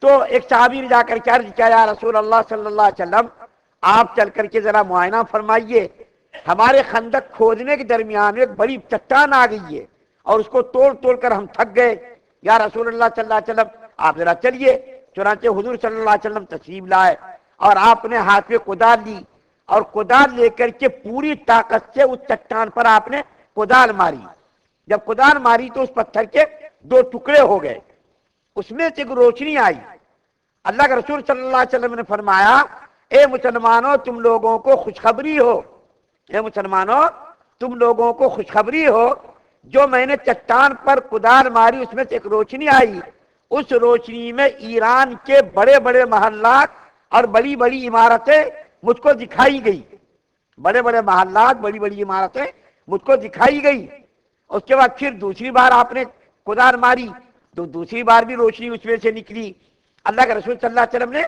تو ایک صحابی نے جا کر کے عرض کیا یا رسول اللہ صلی اللہ علیہ وسلم آپ چل کر کے ذرا معائنہ فرمائیے، ہمارے خندق کھودنے کے درمیان ایک بڑی چٹان آ گئی ہے اور اس کو توڑ توڑ کر ہم تھک گئے، یا رسول اللہ صلی اللہ علیہ وسلم آپ ذرا چلیے۔ چنانچہ حضور صلی اللہ علیہ وسلم تشریف لائے اور آپ نے ہاتھ میں کدال لی اور کدال لے کر کے پوری طاقت سے اس چٹان پر آپ نے کدال ماری۔ جب کدال ماری تو اس پتھر کے دو ٹکڑے ہو گئے، اس میں سے ایک روشنی آئی۔ اللہ کے رسول صلی اللہ علیہ وسلم نے فرمایا اے مسلمانوں تم لوگوں کو خوشخبری ہو، اے مسلمانوں تم لوگوں کو خوشخبری ہو، جو میں نے چٹان پر کدال ماری اس میں سے ایک روشنی آئی، اس روشنی میں ایران کے بڑے بڑے محلات اور بڑی بڑی عمارتیں مجھ کو دکھائی گئی، بڑے بڑے محلات بڑی بڑی عمارتیں مجھ کو دکھائی گئی۔ اس کے بعد پھر دوسری بار آپ نے کدال ماری تو دوسری بار بھی روشنی اس میں سے نکلی۔ اللہ کے رسول صلی اللہ علیہ وسلم نے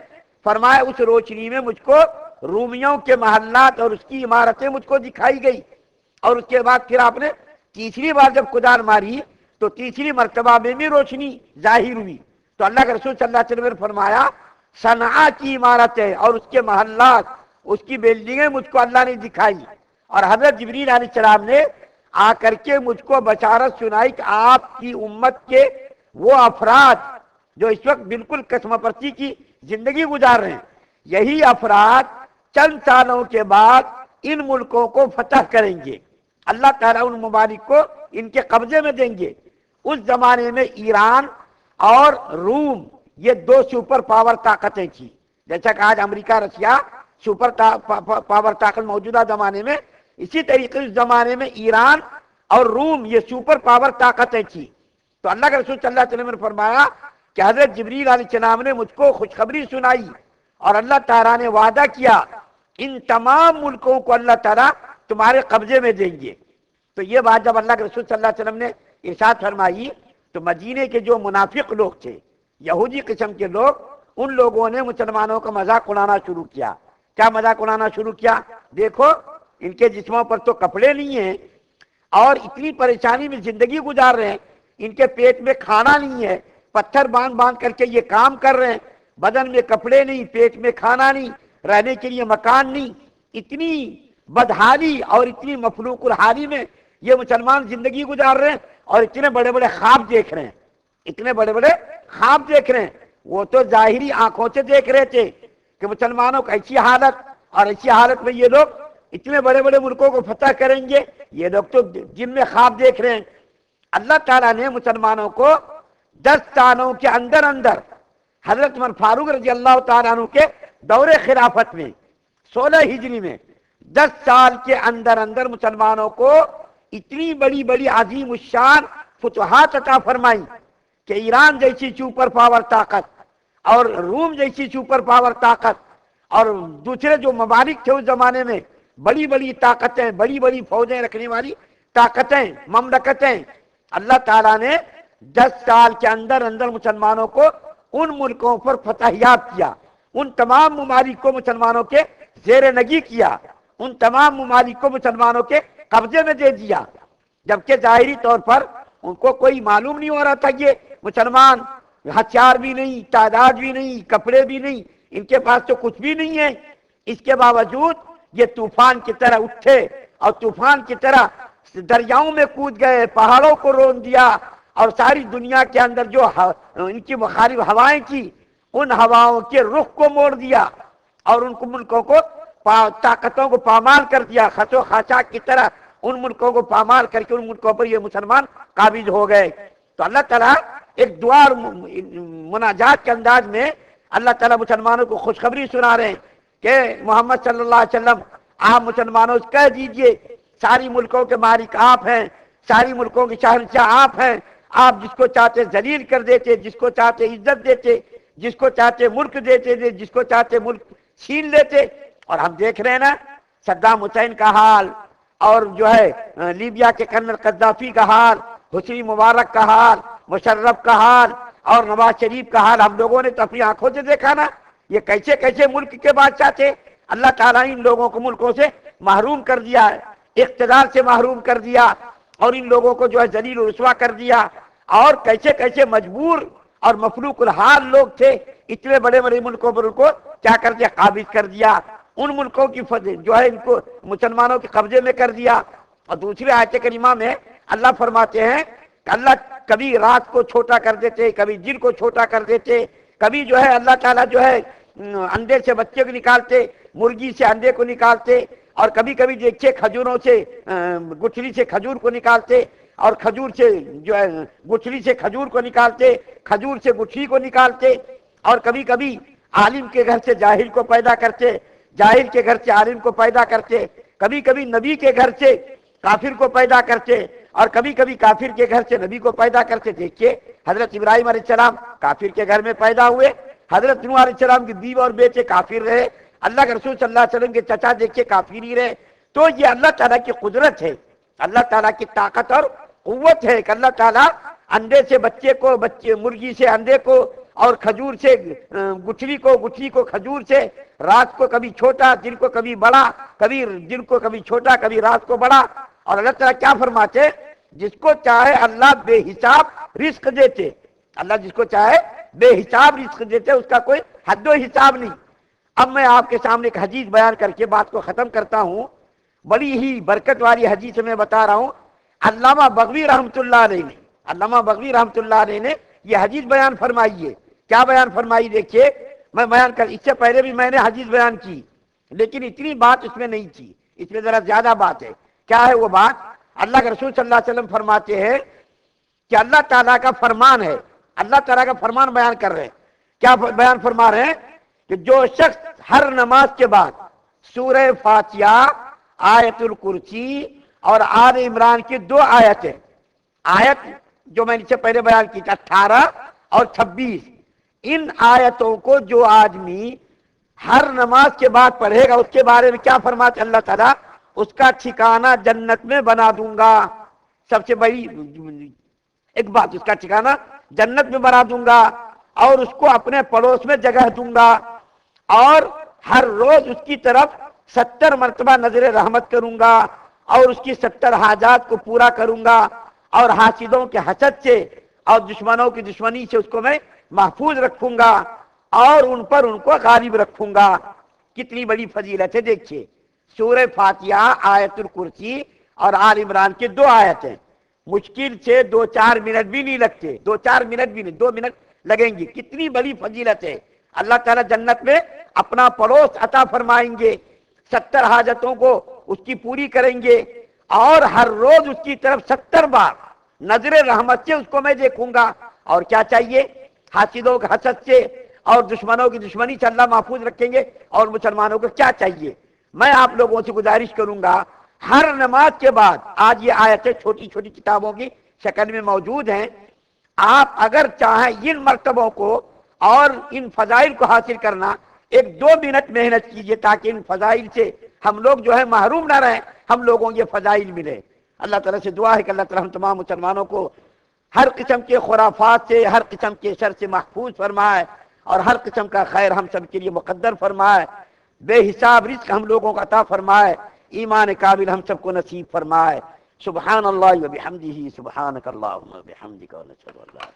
فرمایا اس روشنی میں مجھ کو رومیوں کے محلات اور اس کی عمارتیں مجھ کو دکھائی گئی۔ اور اس کے بعد پھر آپ نے تیسری بار جب کدال ماری تو تیسری مرتبہ میں بھی روشنی ظاہر ہوئی۔ تو اللہ کے رسول صلی اللہ علیہ وسلم نے فرمایا صنعاء کی عمارتیں اور اس کے محلات، اس کی بلڈنگیں مجھ کو اللہ نے دکھائی، اور حضرت جبریل علیہ السلام نے آ کر کے مجھ کو بشارت سنائی کہ آپ کی امت کے وہ افراد جو اس وقت بالکل قسم پرستی کی زندگی گزار رہے ہیں، یہی افراد چند سالوں کے بعد ان ملکوں کو فتح کریں گے، اللہ تعالیٰ ان ممالک کو ان کے قبضے میں دیں گے۔ اس زمانے میں ایران اور روم یہ دو سپر پاور طاقتیں تھیں، جیسا کہ آج امریکہ رشیا سپر پاور طاقت موجودہ زمانے میں، اسی طریقے اس زمانے میں ایران اور روم یہ سپر پاور طاقتیں تھیں۔ تو اللہ کے رسول صلی اللہ علیہ وسلم نے فرمایا کہ حضرت جبریل علیہ السلام نے مجھ کو خوشخبری سنائی اور اللہ تعالیٰ نے وعدہ کیا ان تمام ملکوں کو اللہ تعالیٰ تمہارے قبضے میں دیں گے۔ تو یہ بات جب اللہ کے رسول صلی اللہ علیہ وسلم نے ارشاد فرمائی تو مدینے کے جو منافق لوگ تھے، یہودی قسم کے لوگ، ان لوگوں نے مسلمانوں کا مذاق اڑانا شروع کیا۔ کیا مذاق اڑانا شروع کیا؟ دیکھو ان کے جسموں پر تو کپڑے نہیں ہیں اور اتنی پریشانی میں زندگی گزار رہے ہیں، ان کے پیٹ میں کھانا نہیں ہے، پتھر باندھ باندھ کر کے یہ کام کر رہے ہیں، بدن میں کپڑے نہیں، پیٹ میں کھانا نہیں، رہنے کے لیے مکان نہیں، اتنی بدحالی اور اتنی مفلوق الحالی میں یہ مسلمان زندگی گزار رہے ہیں اور اتنے بڑے بڑے خواب دیکھ رہے ہیں، اتنے بڑے بڑے خواب دیکھ رہے ہیں۔ وہ تو ظاہری آنکھوں سے دیکھ رہے تھے کہ مسلمانوں کا ایسی حالت، اور ایسی حالت میں یہ لوگ اتنے بڑے بڑے ملکوں کو فتح کریں گے، یہ لوگ تو جن میں خواب دیکھ رہے ہیں۔ اللہ تعالیٰ نے مسلمانوں کو 10 سالوں کے اندر اندر حضرت عمر فاروق رضی اللہ تعالیٰ عنہ کے دور خلافت میں 16 ہجری میں 10 سال کے اندر اندر مسلمانوں کو اتنی بڑی بڑی عظیم الشان فتوحات عطا فرمائی کہ ایران جیسی سپر پاور طاقت اور روم جیسی سپر پاور طاقت اور دوسرے جو ممالک تھے اس زمانے میں بڑی بڑی طاقتیں، بڑی بڑی فوجیں رکھنے والی طاقتیں، مملکتیں، اللہ تعالیٰ نے 10 سال کے اندر اندر مسلمانوں کو ان ملکوں پر فتح یاب کیا، ان تمام ممالک کو مسلمانوں کے زیر نگی کیا، ان تمام ممالک کو مسلمانوں کے قبضے میں دے دیا، جبکہ ظاہری طور پر ان کو کوئی معلوم نہیں ہو رہا تھا یہ مسلمان ہتھیار بھی نہیں، تعداد بھی نہیں، کپڑے بھی نہیں، ان کے پاس تو کچھ بھی نہیں ہے۔ اس کے باوجود یہ طوفان کی طرح اٹھے اور طوفان کی طرح دریاؤں میں کود گئے، پہاڑوں کو رون دیا اور ساری دنیا کے اندر جو ان کی مخالف ہوائیں تھی ان ہواؤں کے رخ کو موڑ دیا اور ان کو ملکوں کو طاقتوں کو پامال کر دیا، خس و خاشاک کی طرح ان ملکوں کو پامال کر کے ان ملکوں پر یہ مسلمان قابض ہو گئے۔ تو اللہ تعالیٰ ایک دعا اور مناجات کے انداز میں اللہ تعالیٰ مسلمانوں کو خوشخبری سنا رہے ہیں کہ محمد صلی اللہ علیہ وسلم آپ مسلمانوں سے کہہ دیجئے ساری ملکوں کے مالک آپ ہیں، ساری ملکوں کے شہنشاہ آپ ہیں، آپ جس کو چاہتے ذلیل کر دیتے، جس کو چاہتے عزت دیتے، جس کو چاہتے ملک دیتے، جس کو چاہتے ملک چھین لیتے۔ اور ہم دیکھ رہے ہیں نا صدام حسین کا حال، اور جو ہے لیبیا کے کرنل قذافی کا حال، حسنی مبارک کا حال، مشرف کا حال اور نواز شریف کا حال ہم لوگوں نے تو اپنی آنکھوں سے دیکھا نا، یہ کیسے کیسے ملک کے بادشاہ تھے۔ اللہ تعالیٰ نے ان لوگوں کو ملکوں سے محروم کر دیا ہے، اقتدار سے محروم کر دیا اور ان لوگوں کو جو ہے ذلیل و رسوا کر دیا، اور کیسے کیسے مجبور اور مفلوق الحال لوگ تھے اتنے بڑے بڑے ملکوں پر ان کو کیا کر دیا؟ قابض کر دیا، ان ملکوں کی جو ہے ان کو مسلمانوں کے قبضے میں کر دیا۔ اور دوسری آیت کریمہ میں اللہ فرماتے ہیں کہ اللہ کبھی رات کو چھوٹا کر دیتے، کبھی دن کو چھوٹا کر دیتے، کبھی جو ہے اللہ تعالیٰ جو ہے انڈے سے بچے کو نکالتے، مرغی سے انڈے کو نکالتے، اور کبھی کبھی دیکھیے کھجوروں سے گٹھلی سے کھجور کو نکالتے، اور کھجور سے جو ہے گٹھلی سے کھجور کو نکالتے، کھجور سے گٹھلی کو نکالتے، اور کبھی کبھی عالم کے گھر سے جاہل کو پیدا کرتے، جاہل کے گھر سے عالم کو پیدا کرتے، کبھی کبھی نبی کے گھر سے کافر کو پیدا کرتے، اور کبھی کبھی کافر کے گھر سے نبی کو پیدا کرتے۔ دیکھیے حضرت ابراہیم علیہ السلام کافر کے گھر میں پیدا ہوئے، حضرت نوح علیہ السلام کی بیوی اور بیٹے کافر رہے، اللہ کے رسول صلی اللہ علیہ وسلم کے چچا دیکھیے کافر ہی رہے۔ تو یہ اللہ تعالیٰ کی قدرت ہے، اللہ تعالیٰ کی طاقت اور قوت ہے کہ اللہ تعالیٰ انڈے سے بچے کو، مرغی سے انڈے کو، اور کھجور سے گٹھلی کو کھجور سے، رات کو کبھی چھوٹا، دن کو کبھی بڑا، کبھی دن کو کبھی چھوٹا، کبھی رات کو بڑا۔ اور اللہ تعالیٰ کیا فرماتے؟ جس کو چاہے اللہ بے حساب رزق دیتے، اللہ جس کو چاہے بے حساب رزق دیتے، اس کا کوئی حد و حساب نہیں۔ اب میں آپ کے سامنے ایک حدیث بیان کر کے بات کو ختم کرتا ہوں، بڑی ہی برکت والی حدیث میں بتا رہا ہوں۔ علامہ بغوی رحمۃ اللہ علیہ نے، علامہ بغوی رحمۃ اللہ علیہ نے یہ حدیث بیان فرمائی ہے۔ کیا بیان فرمائی؟ دیکھیے میں بیان کر، اس سے پہلے بھی میں نے حدیث بیان کی، لیکن اتنی بات اس میں نہیں تھی، اس میں ذرا زیادہ بات ہے۔ کیا ہے وہ بات؟ اللہ کے رسول صلی اللہ علیہ وسلم فرماتے ہیں کہ اللہ تعالیٰ کا فرمان ہے، اللہ تعالیٰ کا فرمان بیان کر رہے ہیں۔ کیا بیان فرما رہے ہیں؟ کہ جو شخص ہر نماز کے بعد سورہ فاتحہ، آیت الکرسی اور آل عمران کی 2 آیتیں، آیت جو میں نے اس سے پہلے بیان کی تھی 18 اور 26، ان آیتوں کو جو آدمی ہر نماز کے بعد پڑھے گا، اس کے بارے میں کیا فرماتے اللہ تعالیٰ؟ اس کا ٹھکانہ جنت میں بنا دوں گا۔ سب سے بڑی ایک بات، اس کا ٹھکانہ جنت میں بنا دوں گا، اور اس کو اپنے پڑوس میں جگہ دوں گا، اور ہر روز اس کی طرف 70 مرتبہ نظر رحمت کروں گا، اور اس کی 70 حاجات کو پورا کروں گا، اور حاسدوں کے حسد سے اور دشمنوں کی دشمنی سے اس کو میں محفوظ رکھوں گا، اور ان پر ان کو غالب رکھوں گا۔ کتنی بڑی فضیلت ہے! دیکھیے سورہ فاتحہ، آیت الکرسی اور آل عمران کی 2 آیتیں، مشکل سے 2-4 منٹ بھی نہیں لگتے، 2-4 منٹ بھی نہیں، 2 منٹ لگیں گے۔ کتنی بڑی فضیلت ہے! اللہ تعالیٰ جنت میں اپنا پڑوس عطا فرمائیں گے، 70 حاجتوں کو اس کی پوری کریں گے، اور ہر روز اس کی طرف 70 بار نظر رحمت سے اس کو میں دیکھوں گا۔ اور کیا چاہیے؟ حاسدوں کے حسد سے اور دشمنوں کی دشمنی سے اللہ محفوظ رکھیں گے۔ اور مسلمانوں کو کیا چاہیے؟ میں آپ لوگوں سے گزارش کروں گا، ہر نماز کے بعد، آج یہ آیتیں چھوٹی چھوٹی کتابوں کی شکل میں موجود ہیں، آپ اگر چاہیں ان مرتبوں کو اور ان فضائل کو حاصل کرنا، 1-2 منٹ محنت کیجئے تاکہ ان فضائل سے ہم لوگ جو ہے محروم نہ رہیں، ہم لوگوں کو یہ فضائل ملے۔ اللہ تعالیٰ سے دعا ہے کہ اللہ تعالیٰ ہم تمام مسلمانوں کو ہر قسم کے خرافات سے، ہر قسم کے شر سے محفوظ فرمائے، اور ہر قسم کا خیر ہم سب کے لیے مقدر فرمائے، بے حساب رزق ہم لوگوں کو عطا فرمائے، ایمان کامل ہم سب کو نصیب فرمائے۔ سبحان اللہ و بحمدہ، سبحانک اللہم و بحمدک، و نشہد ان لا